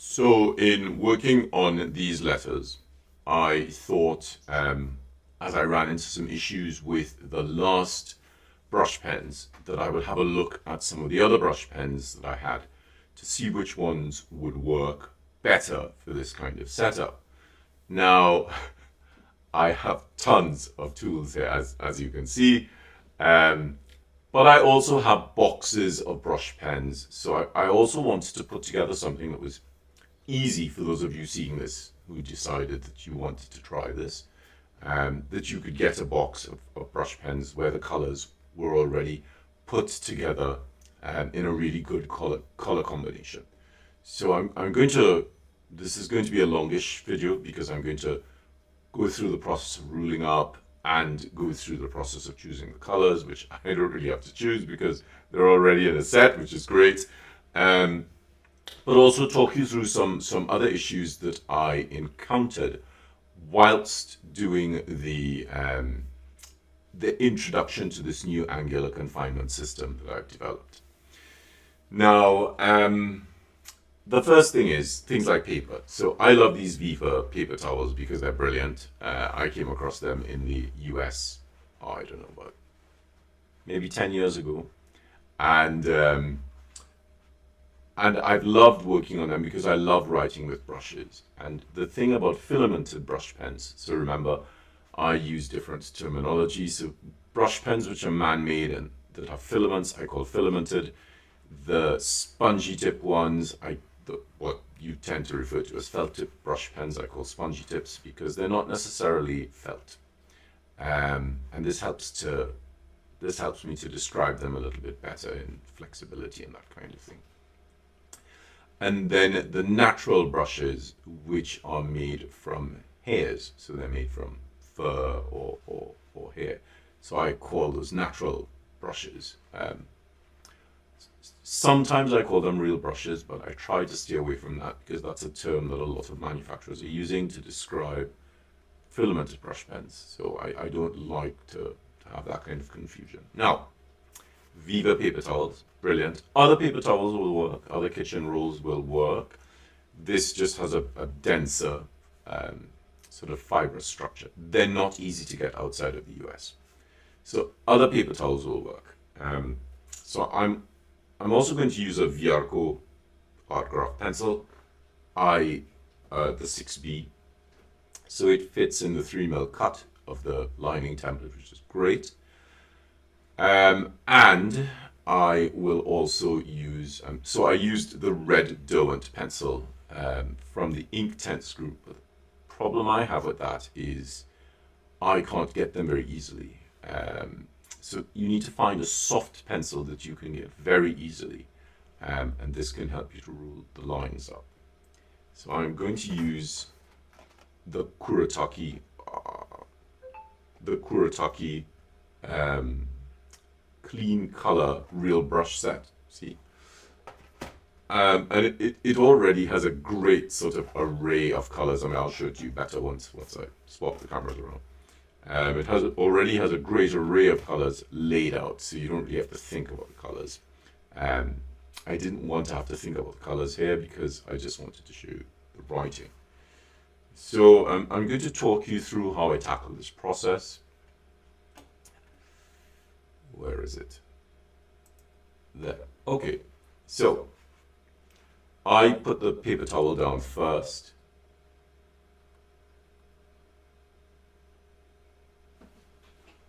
So in working on these letters, I thought, as I ran into some issues with the last brush pens, that I would have a look at some of the other brush pens that I had to see which ones would work better for this kind of setup. Now, I have tons of tools here, as you can see, um, but I also have boxes of brush pens. So I also wanted to put together something that was easy for those of you seeing this who decided that you wanted to try this, that you could get a box of brush pens where the colors were already put together in a really good color combination. So I'm going to, this is going to be a longish video because I'm going to go through the process of ruling up and go through the process of choosing the colors, which I don't really have to choose because they're already in a set, which is great. Um, but also talk you through some other issues that I encountered whilst doing the introduction to this new Angular confinement system that I've developed. Now, the first thing is things like paper. So I love these Viva paper towels because they're brilliant. I came across them in the US, I don't know, about maybe 10 years ago. And I've loved working on them because I love writing with brushes. And the thing about filamented brush pens, so remember, I use different terminology. So brush pens which are man-made and that have filaments, I call filamented. The spongy tip ones, what you tend to refer to as felt tip brush pens, I call spongy tips because they're not necessarily felt. And this helps me to describe them a little bit better in flexibility and that kind of thing. And then the natural brushes, which are made from hairs. So they're made from fur or hair. So I call those natural brushes. Sometimes I call them real brushes, but I try to stay away from that because that's a term that a lot of manufacturers are using to describe filamented brush pens. So I don't like to have that kind of confusion. Now, Viva paper towels, brilliant. Other paper towels will work, other kitchen rolls will work. This just has a denser sort of fibrous structure. They're not easy to get outside of the US. So other paper towels will work. So I'm also going to use a Viarco art graph pencil, the 6B. So it fits in the 3mm cut of the lining template, which is great. And I will also use, so I used the red Derwent pencil from the Inktense group. But the problem I have with that is I can't get them very easily. So you need to find a soft pencil that you can get very easily. And this can help you to rule the lines up. So I'm going to use the Kuretake clean color real brush set. See, and it already has a great sort of array of colors. I mean, I'll show it to you better once I swap the cameras around. It already has a great array of colors laid out, so you don't really have to think about the colors. I didn't want to have to think about the colors here because I just wanted to show you the writing. So I'm going to talk you through how I tackle this process. Where is it? There. Okay. So I put the paper towel down first.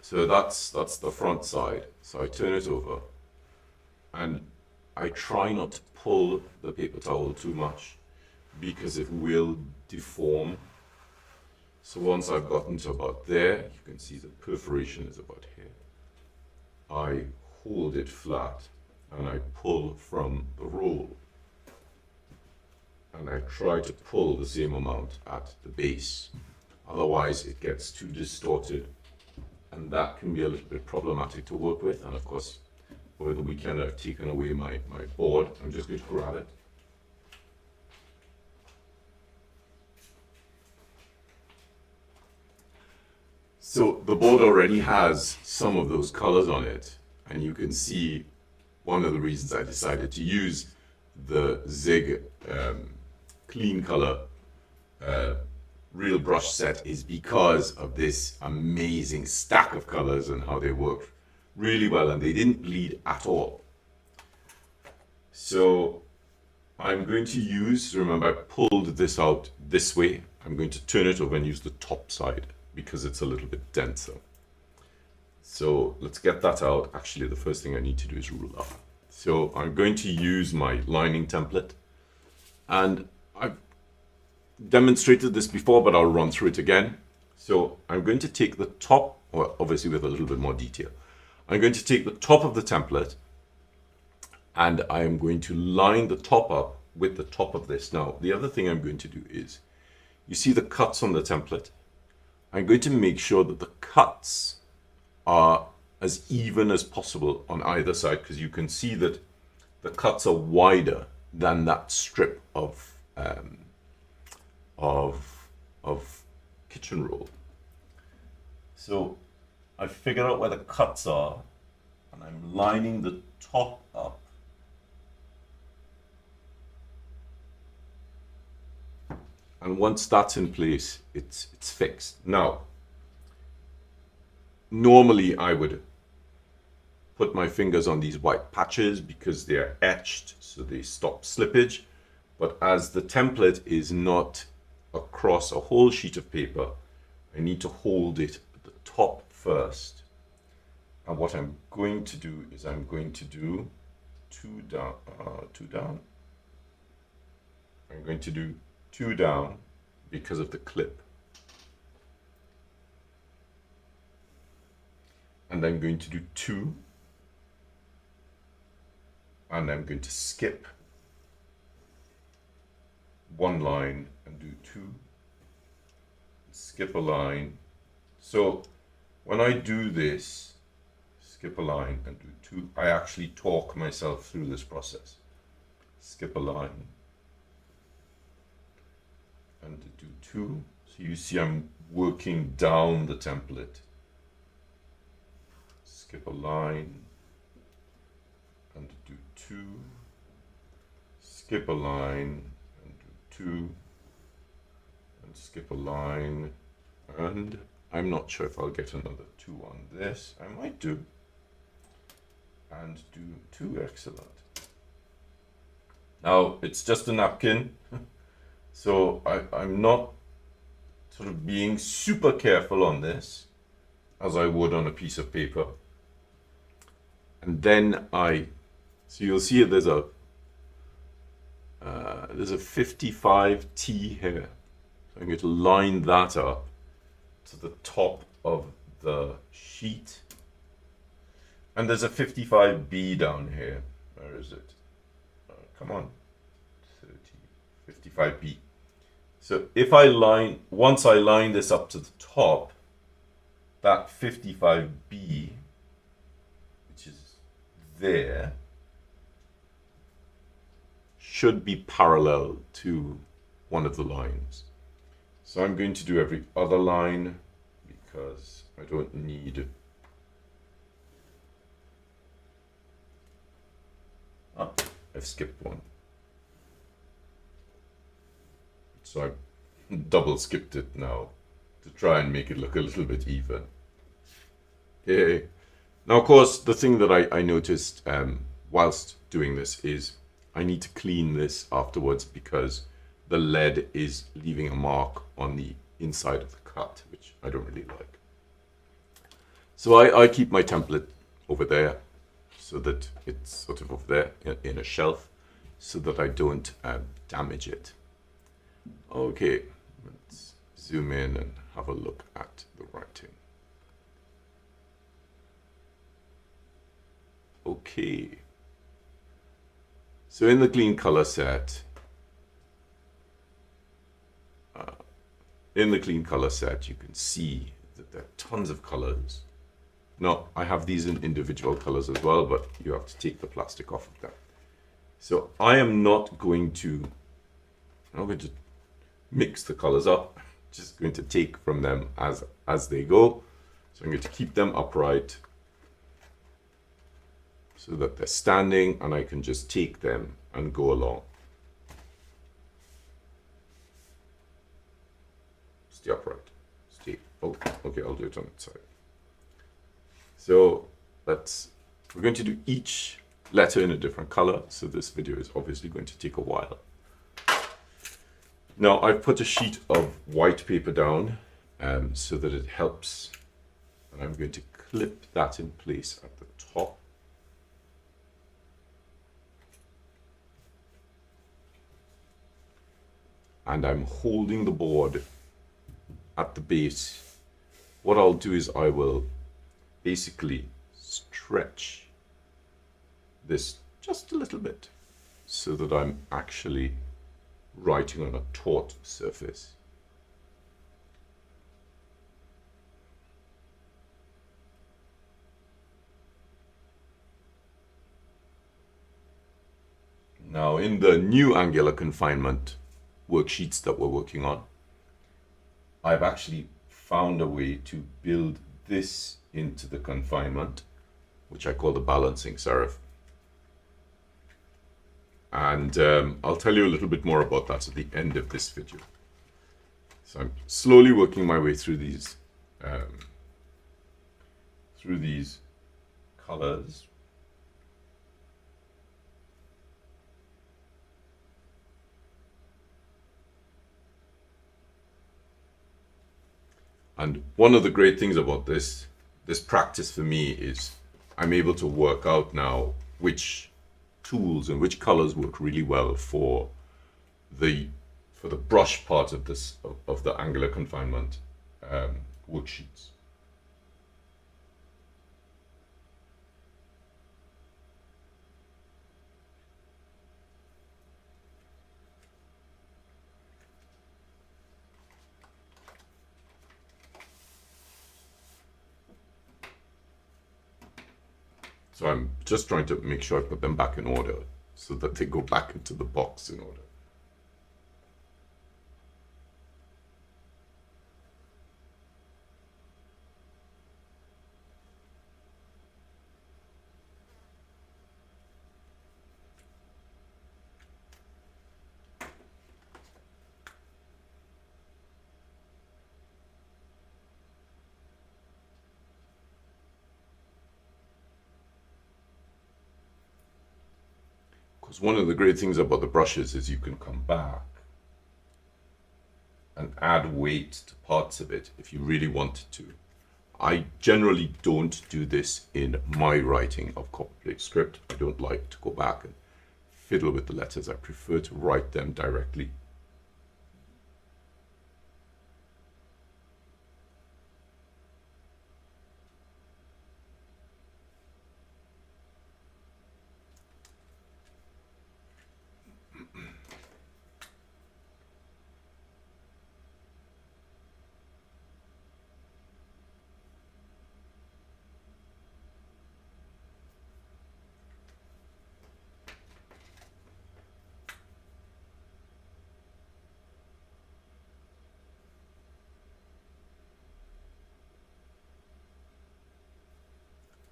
So that's the front side. So I turn it over and I try not to pull the paper towel too much because it will deform. So once I've gotten to about there, you can see the perforation is about here. I hold it flat and I pull from the roll. And I try to pull the same amount at the base. Otherwise it gets too distorted and that can be a little bit problematic to work with. And of course, over the weekend I've taken away my board. I'm just going to grab it. So the board already has some of those colors on it, and you can see one of the reasons I decided to use the Zig clean color real brush set is because of this amazing stack of colors and how they work really well, and they didn't bleed at all. So I'm going to use, remember I pulled this out this way, I'm going to turn it over and use the top side because it's a little bit denser. So let's get that out. Actually, the first thing I need to do is rule up. So I'm going to use my lining template, and I've demonstrated this before, but I'll run through it again. So I'm going to take the top, or obviously with a little bit more detail. I'm going to take the top of the template and I'm going to line the top up with the top of this. Now, the other thing I'm going to do is, you see the cuts on the template? I'm going to make sure that the cuts are as even as possible on either side, because you can see that the cuts are wider than that strip of kitchen roll. So I figured out where the cuts are, and I'm lining the top up. And once that's in place, it's fixed. Now, normally I would put my fingers on these white patches because they're etched, so they stop slippage. But as the template is not across a whole sheet of paper, I need to hold it at the top first. And what I'm going to do is I'm going to do two down. I'm going to do two down because of the clip. And I'm going to do two. And I'm going to skip one line and do two. Skip a line. So when I do this, skip a line and do two, I actually talk myself through this process. Skip a line and do two. So you see I'm working down the template. Skip a line and do two. Skip a line and do two. And skip a line. And I'm not sure if I'll get another two on this. I might do. And do two. Excellent. Now it's just a napkin. So I'm not sort of being super careful on this as I would on a piece of paper. And then so you'll see there's a 55T here. So I'm going to line that up to the top of the sheet. And there's a 55B down here. Where is it? Come on. 55B. So if once I line this up to the top, that 55B, which is there, should be parallel to one of the lines. So I'm going to do every other line because I don't need I've skipped one. So I've double skipped it now to try and make it look a little bit even. Okay. Now, of course, the thing that I noticed whilst doing this is I need to clean this afterwards because the lead is leaving a mark on the inside of the cut, which I don't really like. So I keep my template over there so that it's sort of over there in a shelf so that I don't damage it. Okay, let's zoom in and have a look at the writing. Okay. So in the clean color set, you can see that there are tons of colors. Now, I have these in individual colors as well, but you have to take the plastic off of them. So I'm not going to mix the colors up, just going to take from them as they go. So I'm going to keep them upright so that they're standing and I can just take them and go along. stay upright. Stay. Oh, okay, I'll do it on that side. So we're going to do each letter in a different color. So this video is obviously going to take a while. Now I've put a sheet of white paper down so that it helps. And I'm going to clip that in place at the top. And I'm holding the board at the base. What I'll do is I will basically stretch this just a little bit so that I'm actually writing on a taut surface. Now in the new Angular Confinement worksheets that we're working on, I've actually found a way to build this into the confinement, which I call the balancing serif. And I'll tell you a little bit more about that at the end of this video. So I'm slowly working my way through these colors. And one of the great things about this practice for me is I'm able to work out now which tools and which colors work really well for the brush part of the Angular Confinement worksheets. So I'm just trying to make sure I put them back in order so that they go back into the box in order. Because one of the great things about the brushes is you can come back and add weight to parts of it if you really wanted to. I generally don't do this in my writing of Copperplate script. I don't like to go back and fiddle with the letters. I prefer to write them directly.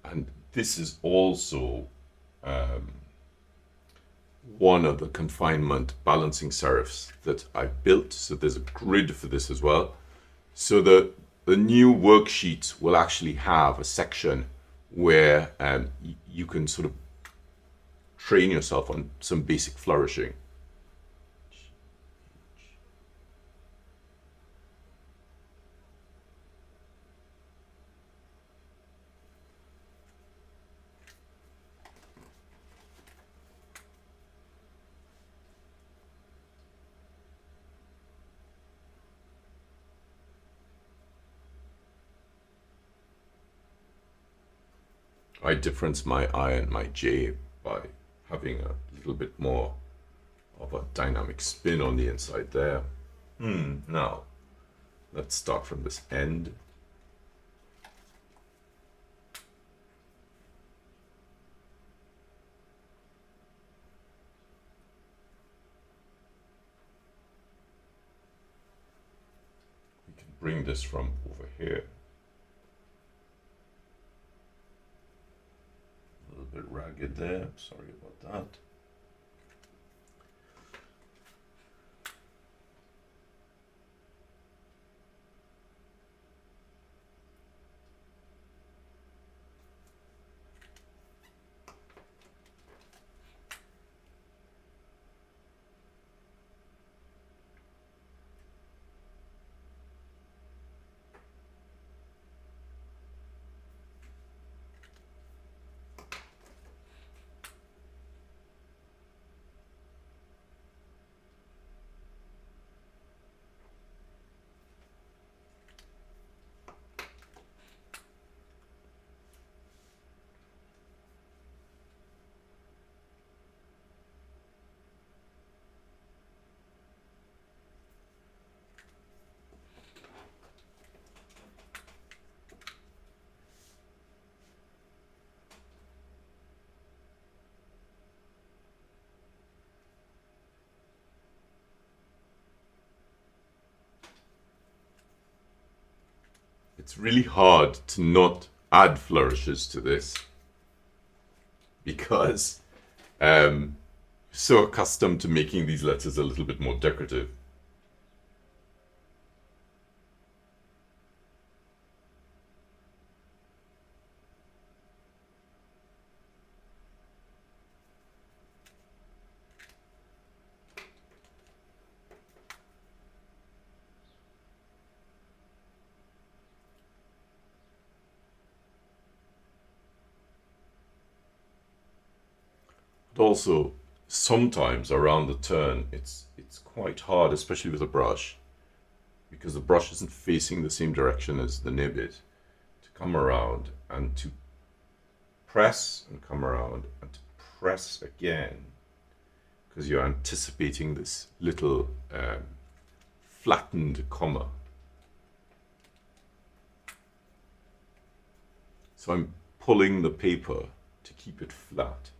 And this is also one of the confinement balancing serifs that I built. So there's a grid for this as well. So the new worksheet will actually have a section where you can sort of train yourself on some basic flourishing. I difference my I and my J by having a little bit more of a dynamic spin on the inside there. Now, let's start from this end. We can bring this from over here. Bit ragged there, sorry about that. it's really hard to not add flourishes to this because so accustomed to making these letters a little bit more decorative. Also, sometimes around the turn, it's quite hard, especially with a brush, because the brush isn't facing the same direction as the nib is, to come around and to press and come around and to press again, because you're anticipating this little flattened comma. So I'm pulling the paper to keep it flat.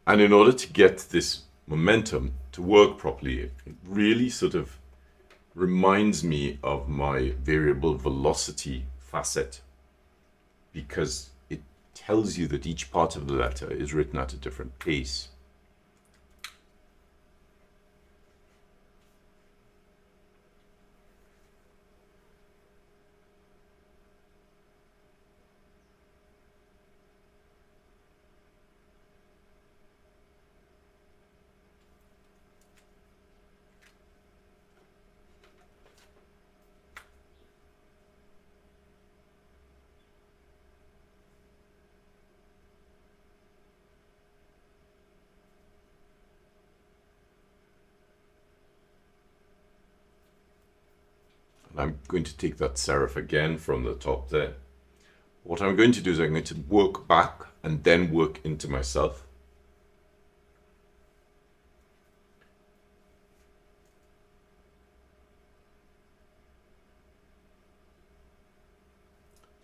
And in order to get this momentum to work properly, it really sort of reminds me of my variable velocity facet, because it tells you that each part of the letter is written at a different pace. I'm going to take that serif again from the top there. What I'm going to do is I'm going to work back and then work into myself.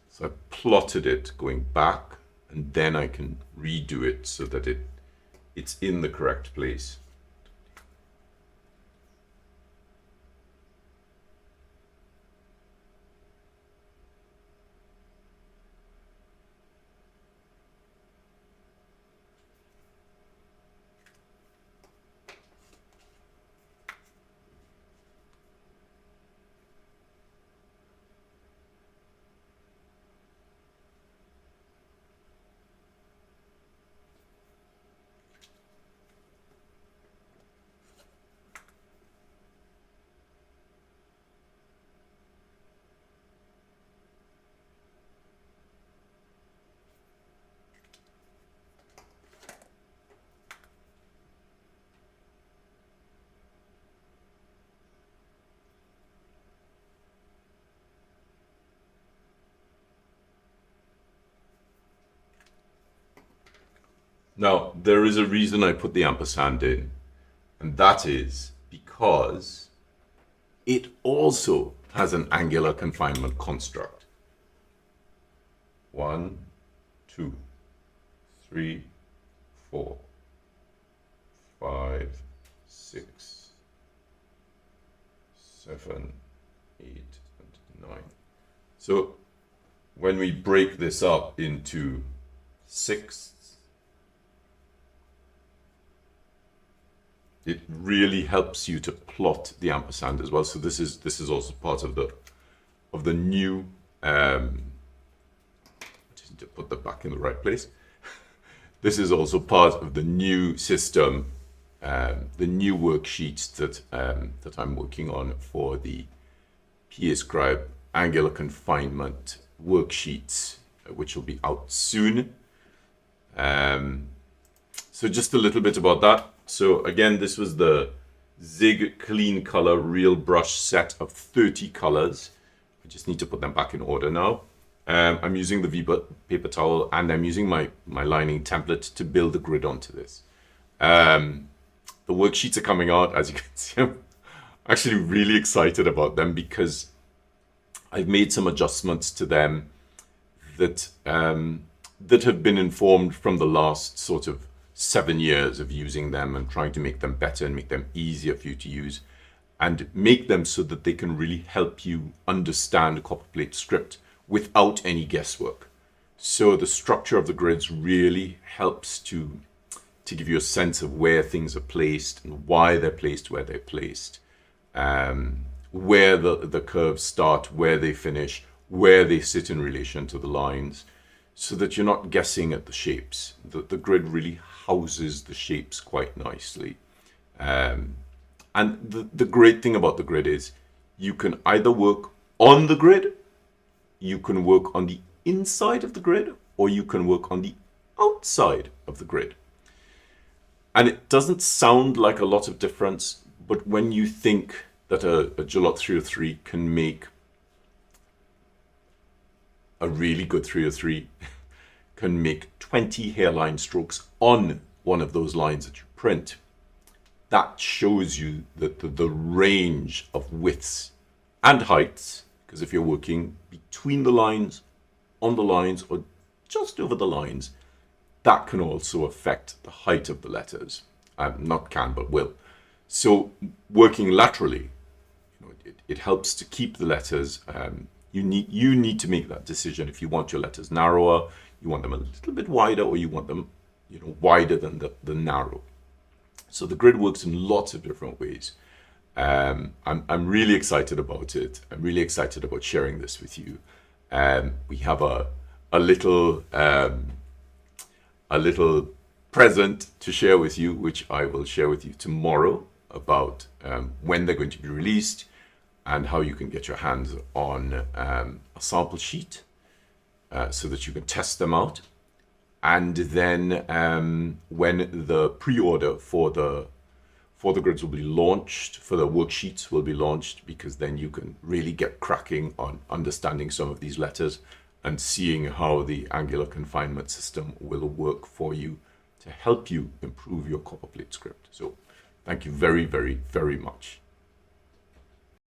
So I plotted it going back, and then I can redo it so that it's in the correct place. Now, there is a reason I put the ampersand in, and that is because it also has an angular confinement construct. 1, 2, 3, 4, 5, 6, 7, 8, and 9. So when we break this up into sixths, it really helps you to plot the ampersand as well. So this is also part of the new. I just need to put that back in the right place. This is also part of the new system, the new worksheets that I'm working on for the PAScribe Angular Confinement worksheets, which will be out soon. So just a little bit about that. So again, this was the Zig Clean Color Real Brush set of 30 colors. I just need to put them back in order now. I'm using the paper towel, and I'm using my lining template to build the grid onto this. the worksheets are coming out. As you can see, I'm actually really excited about them because I've made some adjustments to them that that have been informed from the last sort of 7 years of using them and trying to make them better and make them easier for you to use and make them so that they can really help you understand Copperplate script without any guesswork. So the structure of the grids really helps to give you a sense of where things are placed and why they're placed where they're placed, where the curves start, where they finish, where they sit in relation to the lines, so that you're not guessing at the shapes. The grid really houses the shapes quite nicely. And the great thing about the grid is you can either work on the grid, you can work on the inside of the grid, or you can work on the outside of the grid. And it doesn't sound like a lot of difference, but when you think that a Gillot 303 can make a really good 303, can make 20 hairline strokes on one of those lines that you print, that shows you that the range of widths and heights, because if you're working between the lines, on the lines, or just over the lines, that can also affect the height of the letters. Not can, but will. So working laterally, it helps to keep the letters. You need to make that decision if you want your letters narrower, you want them a little bit wider, or you want them wider than the narrow. So the grid works in lots of different ways. I'm really excited about it. I'm really excited about sharing this with you. We have a little present to share with you, which I will share with you tomorrow about when they're going to be released and how you can get your hands on a sample sheet so that you can test them out. And then when the pre-order for the grids will be launched, for the worksheets will be launched, because then you can really get cracking on understanding some of these letters and seeing how the Angular confinement system will work for you to help you improve your Copperplate script. So thank you very, very, very much.